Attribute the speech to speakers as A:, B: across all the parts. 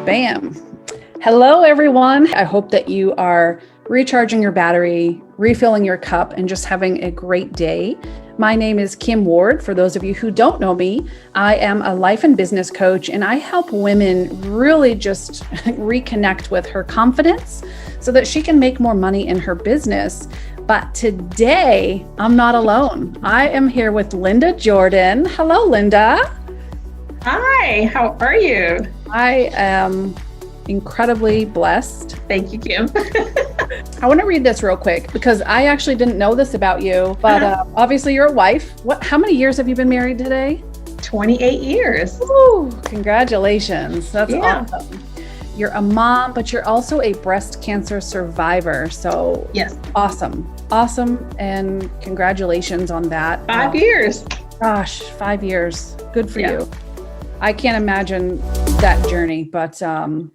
A: Bam. Hello, everyone. I hope that you are recharging your battery, refilling your cup, and just having a great day. My name is Kim Ward. For those of you who don't know me, I am a life and business coach, and I help women really just reconnect with her confidence so that she can make more money in her business. But today, I'm not alone. I am here with Linda Jordan. Hello, Linda.
B: Hi, how are you?
A: I am incredibly blessed.
B: Thank you, Kim.
A: I want to read this real quick because I actually didn't know this about you, but obviously you're a wife. How many years have you been married today?
B: 28 years.
A: Ooh, congratulations. That's awesome. You're a mom, but you're also a breast cancer survivor. So
B: yes,
A: awesome. And congratulations on that.
B: 5 years.
A: Gosh, 5 years. Good for you. I can't imagine that journey, but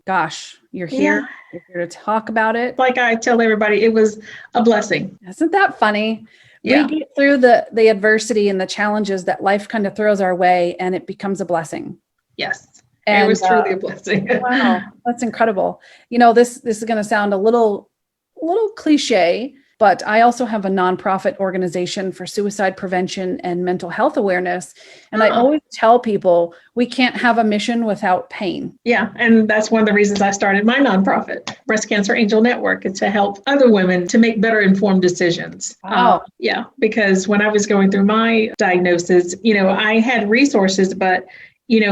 A: gosh, you're here.
B: Yeah.
A: You're here to talk about it.
B: Like I tell everybody, it was a blessing.
A: Isn't that funny?
B: Yeah.
A: We get through the adversity and the challenges that life kind of throws our way, and it becomes a blessing.
B: Yes,
A: and,
B: it was truly a blessing.
A: Wow, that's incredible. You know, this is going to sound a little cliche, but I also have a nonprofit organization for suicide prevention and mental health awareness. And I always tell people we can't have a mission without pain.
B: Yeah. And that's one of the reasons I started my nonprofit, Breast Cancer Angel Network, and to help other women to make better informed decisions.
A: Wow.
B: Because when I was going through my diagnosis, I had resources, but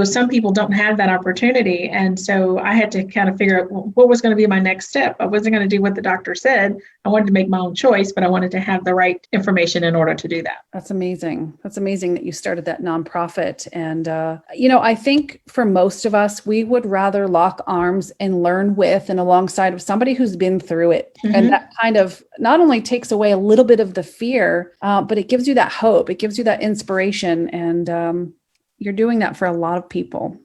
B: some people don't have that opportunity. And so I had to kind of figure out what was going to be my next step. I wasn't going to do what the doctor said. I wanted to make my own choice, but I wanted to have the right information in order to do that.
A: That's amazing. That's amazing that you started that nonprofit. And, I think for most of us, we would rather lock arms and learn with and alongside of somebody who's been through it. Mm-hmm. And that kind of not only takes away a little bit of the fear, but it gives you that hope. It gives you that inspiration. And, you're doing that for a lot of people.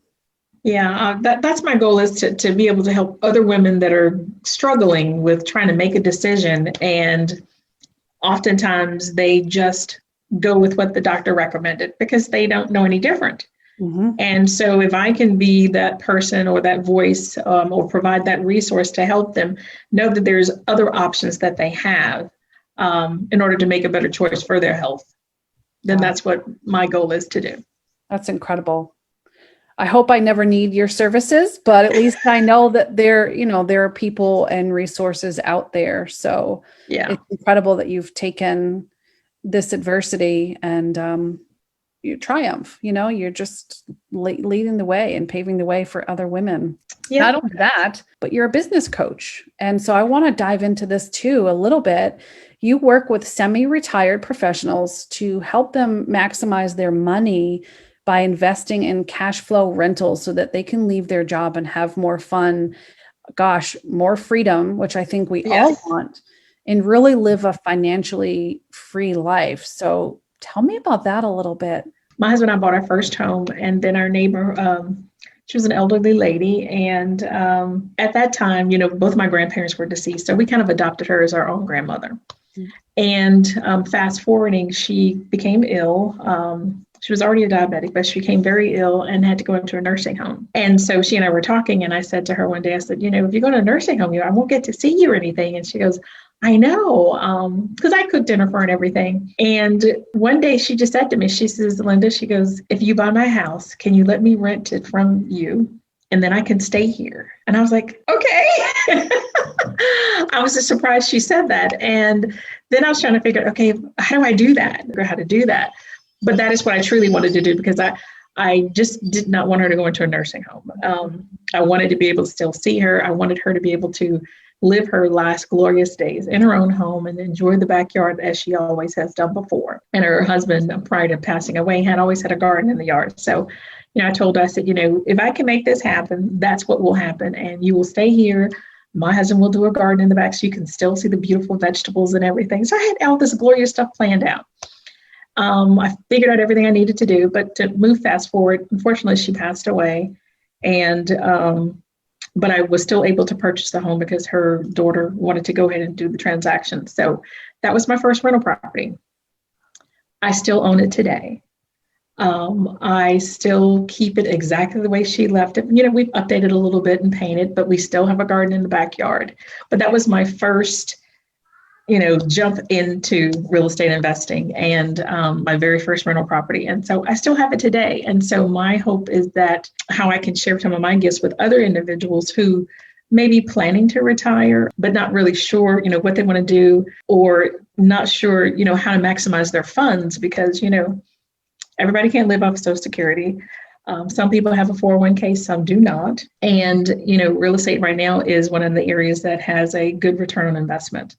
B: Yeah, that's my goal, is to be able to help other women that are struggling with trying to make a decision. And oftentimes they just go with what the doctor recommended because they don't know any different. Mm-hmm. And so if I can be that person or that voice or provide that resource to help them know that there's other options that they have in order to make a better choice for their health, then that's what my goal is to do.
A: That's incredible. I hope I never need your services, but at least I know that there are people and resources out there. So it's incredible that you've taken this adversity and you triumph. You're just leading the way and paving the way for other women. Yeah. Not only that, but you're a business coach. And so I want to dive into this too a little bit. You work with semi-retired professionals to help them maximize their money by investing in cash flow rentals so that they can leave their job and have more fun, more freedom, which I think we all want, and really live a financially free life. So tell me about that a little bit.
B: My husband and I bought our first home, and then our neighbor, she was an elderly lady. And at that time, both my grandparents were deceased. So we kind of adopted her as our own grandmother. Mm-hmm. And fast forwarding, she became ill. She was already a diabetic, but she became very ill and had to go into a nursing home. And so she and I were talking, and I said to her one day, I said, if you go to a nursing home, I won't get to see you or anything. And she goes, I know, because I cooked dinner for her and everything. And one day she just said to me, she says, Linda, she goes, if you buy my house, can you let me rent it from you? And then I can stay here. And I was like, okay. I was just surprised she said that. And then I was trying to figure out, okay, how do I do that? Or how to do that? But that is what I truly wanted to do, because I just did not want her to go into a nursing home. I wanted to be able to still see her. I wanted her to be able to live her last glorious days in her own home and enjoy the backyard as she always has done before. And her husband, prior to passing away, had always had a garden in the yard. So, I told her, I said, if I can make this happen, that's what will happen. And you will stay here. My husband will do a garden in the back so you can still see the beautiful vegetables and everything. So I had all this glorious stuff planned out. I figured out everything I needed to do, but to move fast forward, unfortunately, she passed away. And, but I was still able to purchase the home because her daughter wanted to go ahead and do the transaction. So that was my first rental property. I still own it today. I still keep it exactly the way she left it. We've updated a little bit and painted, but we still have a garden in the backyard. But that was my first, jump into real estate investing and my very first rental property. And so I still have it today. And so my hope is that how I can share some of my gifts with other individuals who may be planning to retire, but not really sure, what they want to do, or not sure, how to maximize their funds because, everybody can't live off Social Security. Some people have a 401k, some do not. And, real estate right now is one of the areas that has a good return on investment.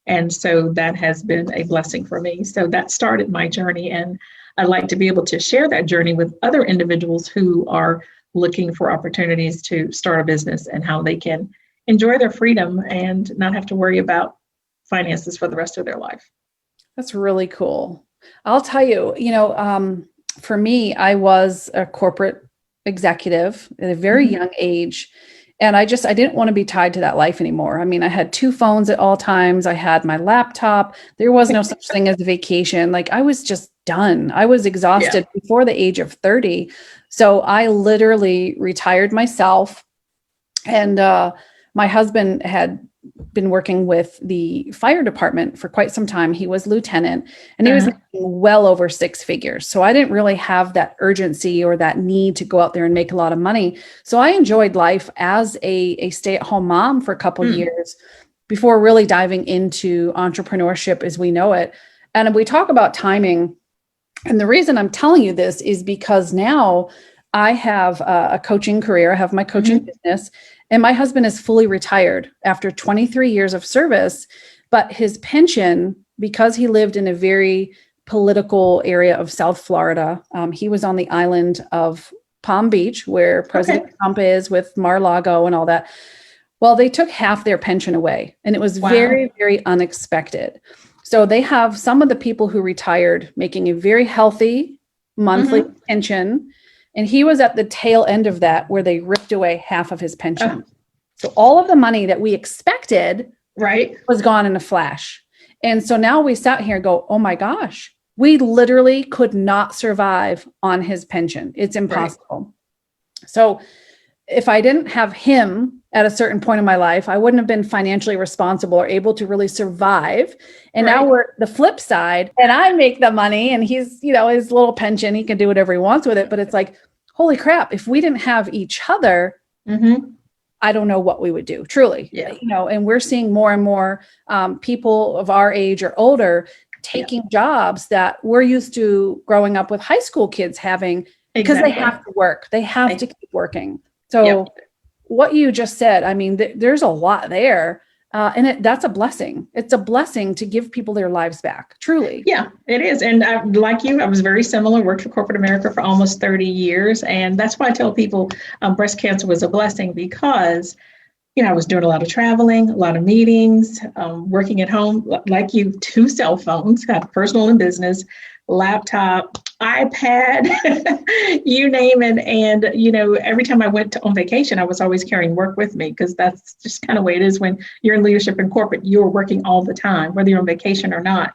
B: And so that has been a blessing for me. So that started my journey. And I'd like to be able to share that journey with other individuals who are looking for opportunities to start a business and how they can enjoy their freedom and not have to worry about finances for the rest of their life.
A: That's really cool. I'll tell you, for me, I was a corporate executive at a very young age. And I didn't want to be tied to that life anymore. I mean, I had 2 phones at all times. I had my laptop. There was no such thing as a vacation. Like I was just done. I was exhausted before the age of 30. So I literally retired myself. And my husband had been working with the fire department for quite some time. He was lieutenant and he was making well over 6 figures. So I didn't really have that urgency or that need to go out there and make a lot of money. So I enjoyed life as a stay-at-home mom for a couple of years before really diving into entrepreneurship as we know it. And we talk about timing. And the reason I'm telling you this is because now I have a coaching career. I have my coaching business. And my husband is fully retired after 23 years of service, but his pension, because he lived in a very political area of South Florida, he was on the island of Palm Beach, where President Trump is with Mar-a-Lago and all that. Well, they took half their pension away, and it was very, very unexpected. So they have some of the people who retired making a very healthy monthly pension. And he was at the tail end of that where they ripped away half of his pension. So all of the money that we expected was gone in a flash. And so now we sat here and go, oh my gosh, we literally could not survive on his pension. It's impossible. So if I didn't have him at a certain point in my life, I wouldn't have been financially responsible or able to really survive. And now we're the flip side, and I make the money and he's, his little pension, he can do whatever he wants with it. But it's like, holy crap, if we didn't have each other, I don't know what we would do, truly. And we're seeing more and more people of our age or older taking jobs that we're used to growing up with high school kids having, because they have to work. They have to keep working. So what you just said, I mean, there's a lot there. And that's a blessing. It's a blessing to give people their lives back, truly. Yeah,
B: it is. And like you, I was very similar, worked for corporate America for almost 30 years. And that's why I tell people breast cancer was a blessing because, I was doing a lot of traveling, a lot of meetings, working at home, like you, 2 cell phones, got personal and business, laptop, iPad, you name it. And, every time I went on vacation, I was always carrying work with me because that's just kind of the way it is when you're in leadership in corporate, you're working all the time, whether you're on vacation or not.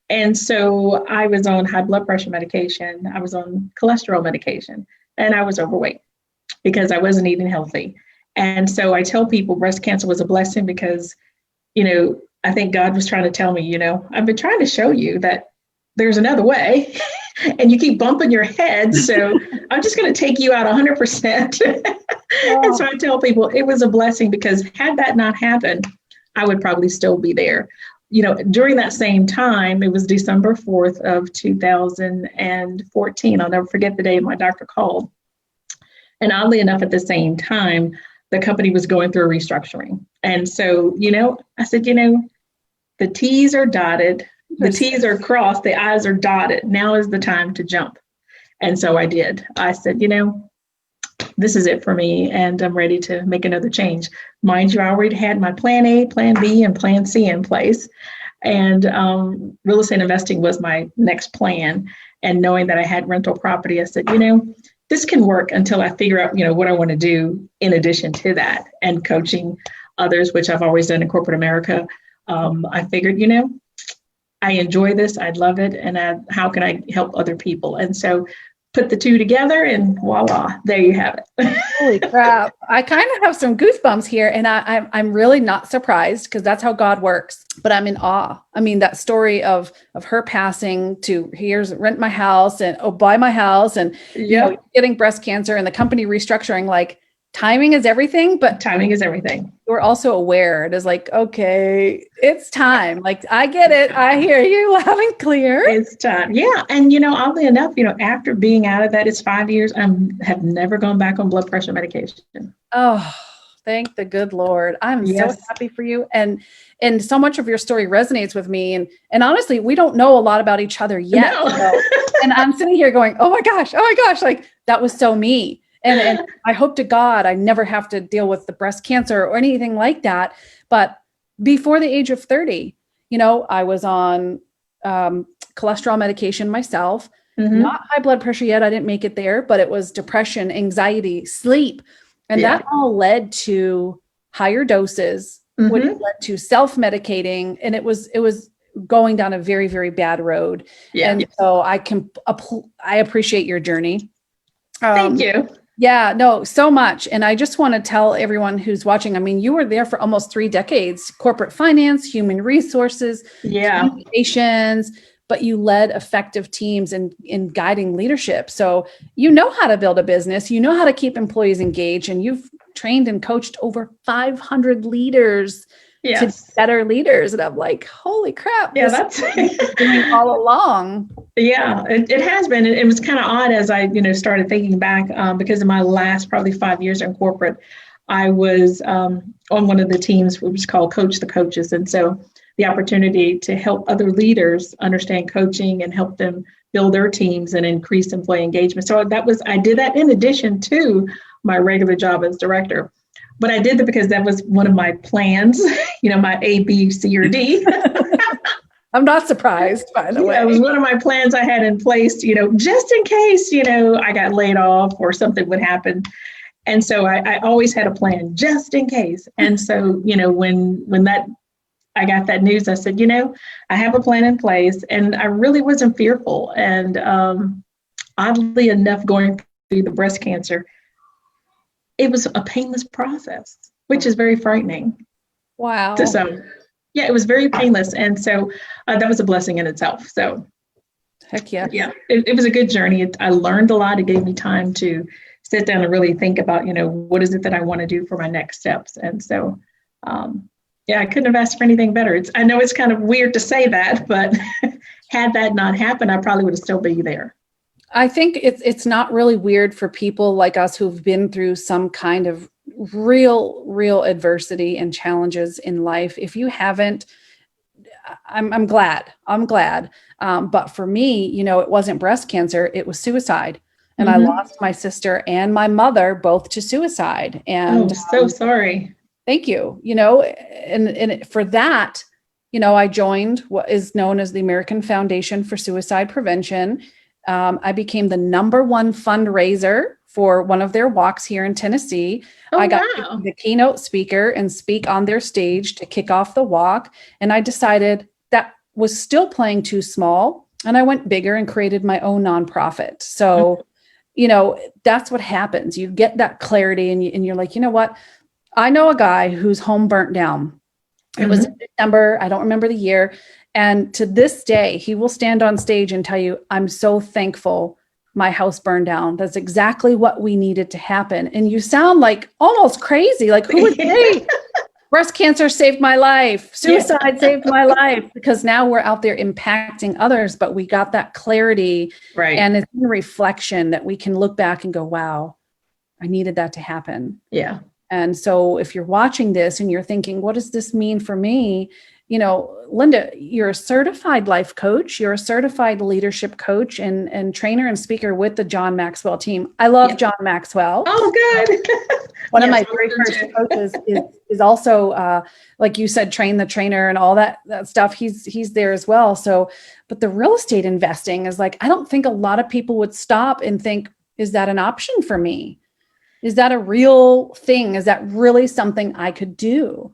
B: And so I was on high blood pressure medication. I was on cholesterol medication, and I was overweight because I wasn't eating healthy. And so I tell people breast cancer was a blessing because, I think God was trying to tell me, I've been trying to show you that there's another way and you keep bumping your head. So I'm just going to take you out 100%. And so I tell people it was a blessing because had that not happened, I would probably still be there. During that same time, it was December 4th of 2014. I'll never forget the day my doctor called. And oddly enough, at the same time, the company was going through a restructuring. And so, I said, the T's are dotted. The T's are crossed, the I's are dotted. Now is the time to jump. And so I did. I said, this is it for me, and I'm ready to make another change. Mind you, I already had my plan A, plan B, and plan C in place. And real estate investing was my next plan. And knowing that I had rental property, I said, this can work until I figure out, what I want to do in addition to that. And coaching others, which I've always done in corporate America, I figured, I enjoy this, I love it, and how can I help other people? And so put the two together and voila, there you have it.
A: Holy crap. I kind of have some goosebumps here, and I'm really not surprised because that's how God works, but I'm in awe. I mean, that story of her passing to here's rent my house and buy my house and getting breast cancer and the company restructuring, like timing is everything, but
B: timing is everything.
A: You're also aware. It is like, okay, it's time. Like, I get it. I hear you loud and clear.
B: It's time. Yeah. And, oddly enough, after being out of that, it's 5 years. I have never gone back on blood pressure medication.
A: Oh, thank the good Lord. I'm so happy for you. And so much of your story resonates with me. And honestly, we don't know a lot about each other yet.
B: No.
A: So, and I'm sitting here going, oh my gosh, like that was so me. And I hope to God I never have to deal with the breast cancer or anything like that. But before the age of 30, I was on cholesterol medication myself, not high blood pressure yet. I didn't make it there, but it was depression, anxiety, sleep. And that all led to higher doses, which led to self-medicating. And it was going down a very, very bad road. Yeah. And so I appreciate your journey.
B: Thank you.
A: Yeah, no, so much. And I just want to tell everyone who's watching, I mean, you were there for almost 3 decades, corporate finance, human resources, communications, but you led effective teams in guiding leadership. So you know how to build a business, you know how to keep employees engaged, and you've trained and coached over 500 leaders to be better leaders. And I'm like, holy crap.
B: Yeah, that's
A: doing all along.
B: Yeah, it has been. It was kind of odd as I, started thinking back because in my last probably 5 years in corporate, I was on one of the teams, which was called Coach the Coaches. And so the opportunity to help other leaders understand coaching and help them build their teams and increase employee engagement. So I did that in addition to my regular job as director. But I did that because that was one of my plans, my A, B, C, or D.
A: I'm not surprised, by the way.
B: It was one of my plans I had in place, just in case, I got laid off or something would happen. And so I always had a plan just in case. And so, when I got that news, I said, I have a plan in place, and I really wasn't fearful. And oddly enough, going through the breast cancer, it was a painless process, which is very frightening.
A: Wow.
B: So, it was very painless. And so that was a blessing in itself. So,
A: heck yeah.
B: Yeah, it was a good journey. I learned a lot. It gave me time to sit down and really think about, what is it that I want to do for my next steps. And so, I couldn't have asked for anything better. I know it's kind of weird to say that, but had that not happened, I probably would have still been there.
A: I think it's not really weird for people like us who've been through some kind of real adversity and challenges in life. If you haven't, I'm glad. But for me, it wasn't breast cancer, it was suicide. And I lost my sister and my mother both to suicide. And
B: so sorry.
A: Thank you. And for that, I joined what is known as the American Foundation for Suicide Prevention. I became the #1 fundraiser for one of their walks here in Tennessee. I got to be the keynote speaker and speak on their stage to kick off the walk. And I decided that was still playing too small. And I went bigger and created my own nonprofit. So, that's what happens. You get that clarity and you're like, you know what? I know a guy whose home burnt down. It was in December. I don't remember the year. And to this day, he will stand on stage and tell you, I'm so thankful my house burned down. That's exactly what we needed to happen. And you sound like almost crazy. Like, who would say breast cancer saved my life? Suicide saved my life. Because now we're out there impacting others, but we got that clarity.
B: Right.
A: And it's in reflection that we can look back and go, wow, I needed that to happen.
B: Yeah.
A: And so if you're watching this and you're thinking, what does this mean for me? Linda, you're a certified life coach. You're a certified leadership coach and trainer and speaker with the John Maxwell team. I love John Maxwell.
B: Oh, good.
A: One of my very first coaches is also, like you said, train the trainer and all that stuff. He's there as well. So, but the real estate investing is like, I don't think a lot of people would stop and think, is that an option for me? Is that a real thing? Is that really something I could do?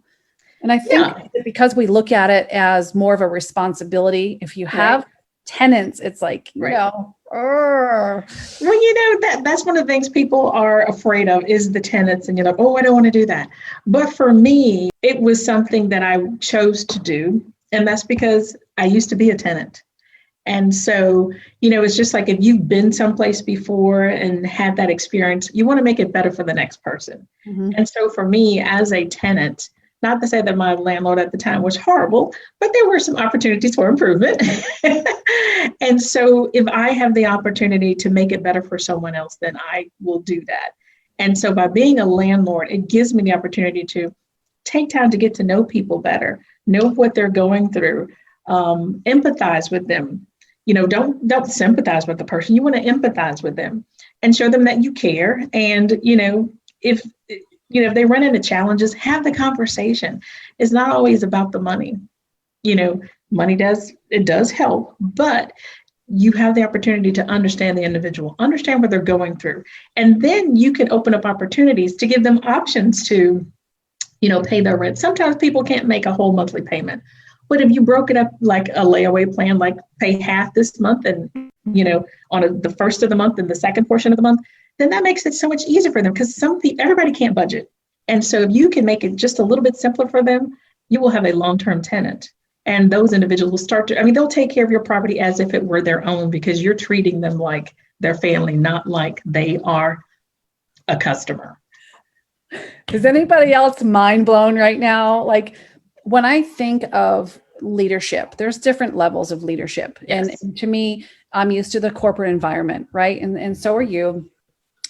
A: And I think that because we look at it as more of a responsibility, if you have tenants, it's like, you know,
B: well, you know, that's one of the things people are afraid of is the tenants, and you're like, oh, I don't want to do that. But for me, it was something that I chose to do. And that's because I used to be a tenant. And so, you know, it's just like if you've been someplace before and had that experience, you want to make it better for the next person. And so for me as a tenant, not to say that my landlord at the time was horrible, but there were some opportunities for improvement. And so if I have the opportunity to make it better for someone else, then I will do that. And so by being a landlord, it gives me the opportunity to take time to get to know people better, know what they're going through, empathize with them. You know, don't sympathize with the person. You want to empathize with them and show them that you care. And, you know, if they run into challenges, have the conversation. It's not always about the money. You know, money does help, but you have the opportunity to understand the individual, understand what they're going through. And then you can open up opportunities to give them options to, you know, pay their rent. Sometimes people can't make a whole monthly payment. But if you broke it up like a layaway plan, like pay half this month and, you know, on the first of the month and the second portion of the month, then that makes it so much easier for them because everybody can't budget. And so if you can make it just a little bit simpler for them, you will have a long-term tenant. And those individuals will start to, they'll take care of your property as if it were their own because you're treating them like their family, not like they are a customer.
A: Is anybody else mind blown right now? Like when I think of leadership, there's different levels of leadership.
B: Yes.
A: And to me, I'm used to the corporate environment, right? And so are you.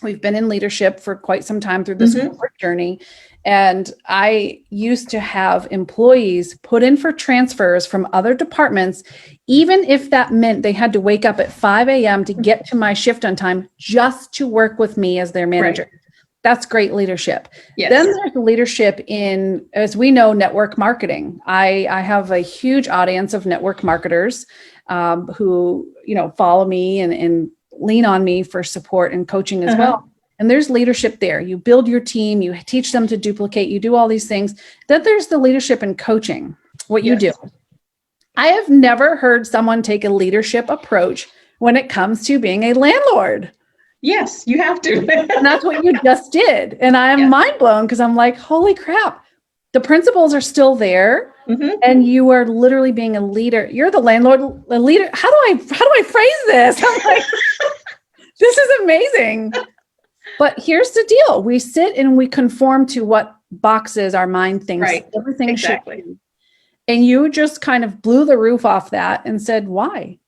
A: We've been in leadership for quite some time through this corporate journey. And I used to have employees put in for transfers from other departments, even if that meant they had to wake up at 5 a.m. to get to my shift on time just to work with me as their manager. Right. That's great leadership. Yes. Then there's leadership in, as we know, network marketing. I have a huge audience of network marketers who, you know, follow me and lean on me for support and coaching as well. And there's leadership there. You build your team, you teach them to duplicate, you do all these things. Then there's the leadership in coaching, what you do. I have never heard someone take a leadership approach when it comes to being a landlord.
B: Yes, you have to.
A: And that's what you just did. And I'm mind blown because I'm like, holy crap, the principles are still there. And you are literally being a leader. You're the landlord, a leader. How do I phrase this? I'm like, this is amazing. But here's the deal. We sit and we conform to what boxes our mind thinks everything exactly should be. And you just kind of blew the roof off that and said, why?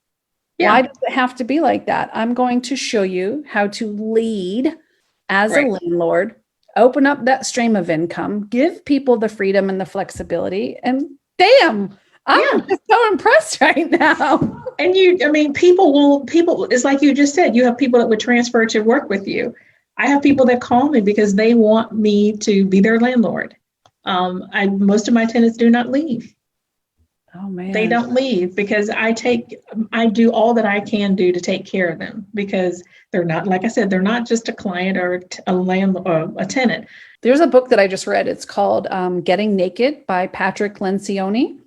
A: Yeah. Why does it have to be like that? I'm going to show you how to lead as a landlord, open up that stream of income, give people the freedom and the flexibility, and damn, I'm just so impressed right now.
B: And people, it's like you just said, you have people that would transfer to work with you. I have people that call me because they want me to be their landlord. Most of my tenants do not leave.
A: Oh man.
B: They don't leave because I do all that I can do to take care of them because they're not, like I said, they're not just a client or a landlord or a tenant.
A: There's a book that I just read. It's called Getting Naked by Patrick Lencioni.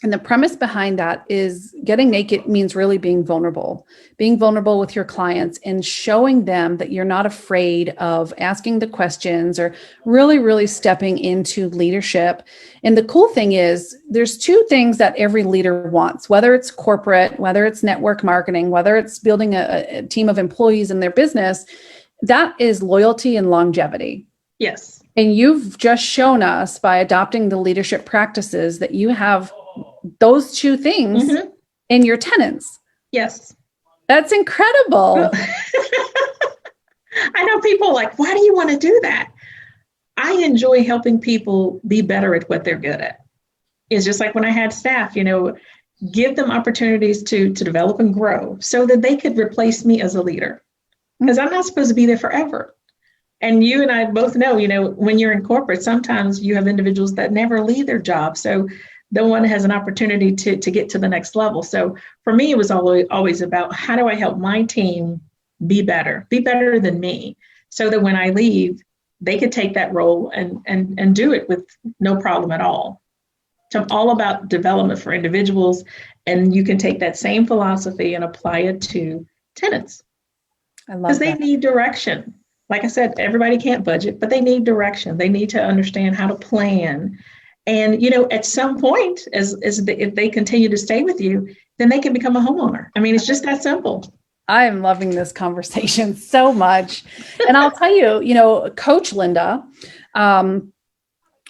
A: And the premise behind that is getting naked means really being vulnerable with your clients and showing them that you're not afraid of asking the questions or really, really stepping into leadership. And the cool thing is there's two things that every leader wants, whether it's corporate, whether it's network marketing, whether it's building a team of employees in their business, that is loyalty and longevity.
B: Yes.
A: And you've just shown us by adopting the leadership practices that you have those two things in your tenants.
B: Yes.
A: That's incredible.
B: I know people are like, why do you want to do that? I enjoy helping people be better at what they're good at. It's just like when I had staff, give them opportunities to develop and grow so that they could replace me as a leader. Because I'm not supposed to be there forever. And you and I both know, when you're in corporate, sometimes you have individuals that never leave their job. So no one has an opportunity to get to the next level. So for me, it was always about how do I help my team be better than me so that when I leave, they could take that role and do it with no problem at all. So I'm all about development for individuals, and you can take that same philosophy and apply it to tenants.
A: I love
B: Because they
A: that.
B: need direction. Like I said, everybody can't budget, but they need direction. They need to understand how to plan. And, at some point, if they continue to stay with you, then they can become a homeowner. I mean, it's just that simple.
A: I am loving this conversation so much. And I'll tell you, Coach Linda,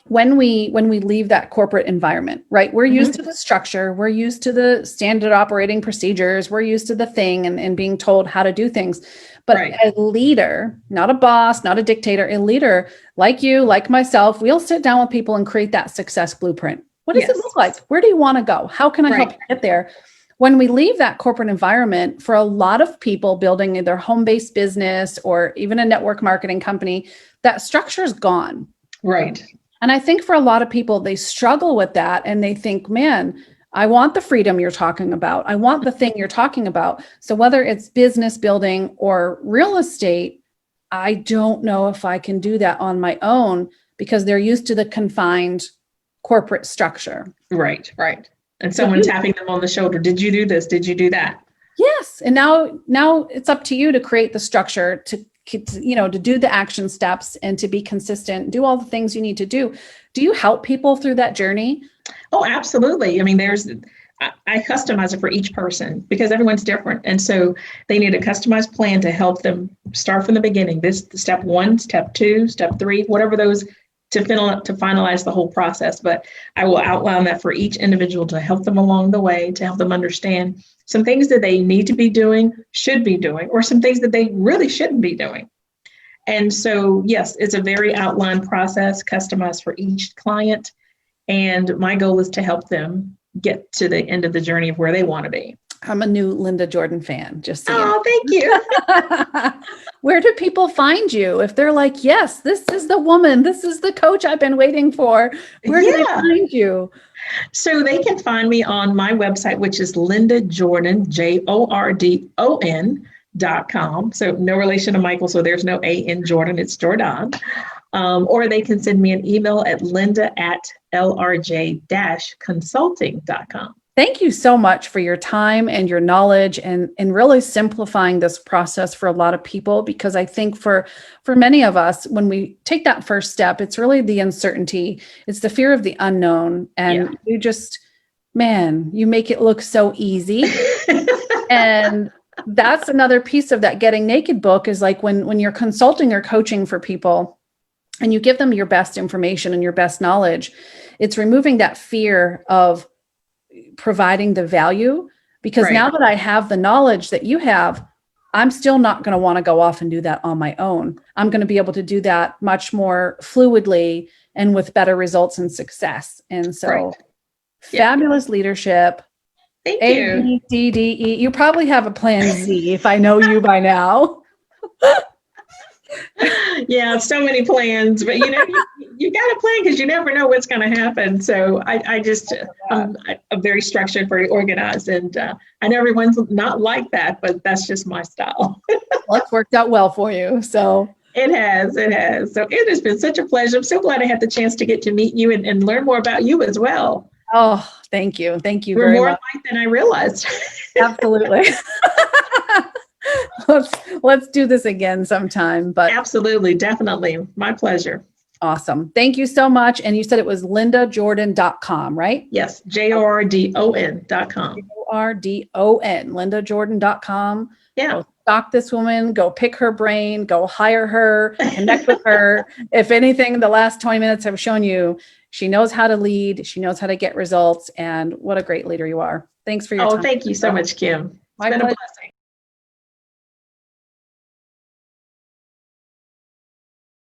A: when we leave that corporate environment, right? We're used to the structure, we're used to the standard operating procedures, we're used to the thing and being told how to do things. But a leader, not a boss, not a dictator, a leader like you, like myself, we'll sit down with people and create that success blueprint. What does it look like? Where do you want to go? How can I help you get there? When we leave that corporate environment, for a lot of people building their home-based business or even a network marketing company, that structure is gone.
B: Right.
A: And I think for a lot of people, they struggle with that and they think, man, I want the freedom you're talking about. I want the thing you're talking about. So whether it's business building or real estate, I don't know if I can do that on my own because they're used to the confined corporate structure.
B: Right. And someone tapping them on the shoulder. Did you do this? Did you do that?
A: Yes. And now it's up to you to create the structure to do the action steps and to be consistent, do all the things you need to do. Do you help people through that journey?
B: Oh, absolutely. I mean, I customize it for each person because everyone's different. And so they need a customized plan to help them start from the beginning. This step 1, step 2, step 3, whatever those to finalize the whole process. But I will outline that for each individual to help them along the way, to help them understand some things that they need to be doing, should be doing, or some things that they really shouldn't be doing. And so, yes, it's a very outlined process, customized for each client. And my goal is to help them get to the end of the journey of where they want to be.
A: I'm a new Linda Jordan fan, just so you know.
B: Oh, thank you.
A: Where do people find you? If they're like, yes, this is the woman, this is the coach I've been waiting for. Where do they find you?
B: So they can find me on my website, which is Linda Jordan, JORDON.com. So no relation to Michael. So there's no A in Jordan, it's Jordan. Or they can send me an email at linda@lrj-consulting.com.
A: Thank you so much for your time and your knowledge and really simplifying this process for a lot of people, because I think for many of us, when we take that first step, it's really the uncertainty. It's the fear of the unknown. And you just, you make it look so easy. And that's another piece of that Getting Naked book is like when you're consulting or coaching for people and you give them your best information and your best knowledge, it's removing that fear of providing the value, because now that I have the knowledge that you have, I'm still not going to want to go off and do that on my own. I'm going to be able to do that much more fluidly and with better results and success. And so fabulous leadership.
B: Thank you.
A: A, B, C, D, E. You probably have a plan Z if I know you by now.
B: Yeah, so many plans, but you got to plan because you never know what's going to happen. So I'm very structured, very organized, and I know everyone's not like that, but that's just my style.
A: Well, it's worked out well for you. So
B: it has. So it has been such a pleasure. I'm so glad I had the chance to get to meet you and learn more about you as well.
A: Oh, thank you. Thank you
B: We're
A: very
B: more
A: much.
B: alike than I realized.
A: Absolutely. Let's do this again sometime. But
B: absolutely, definitely. My pleasure.
A: Awesome. Thank you so much. And you said it was lindajordan.com, right?
B: Yes, JORDON.com.
A: JORDON, lindajordan.com.
B: Yeah.
A: Go stalk this woman, go pick her brain, go hire her, connect with her. If anything, the last 20 minutes have shown you she knows how to lead, she knows how to get results, and what a great leader you are. Thanks for your time.
B: Oh, thank you so much, Kim. It's been a blessing.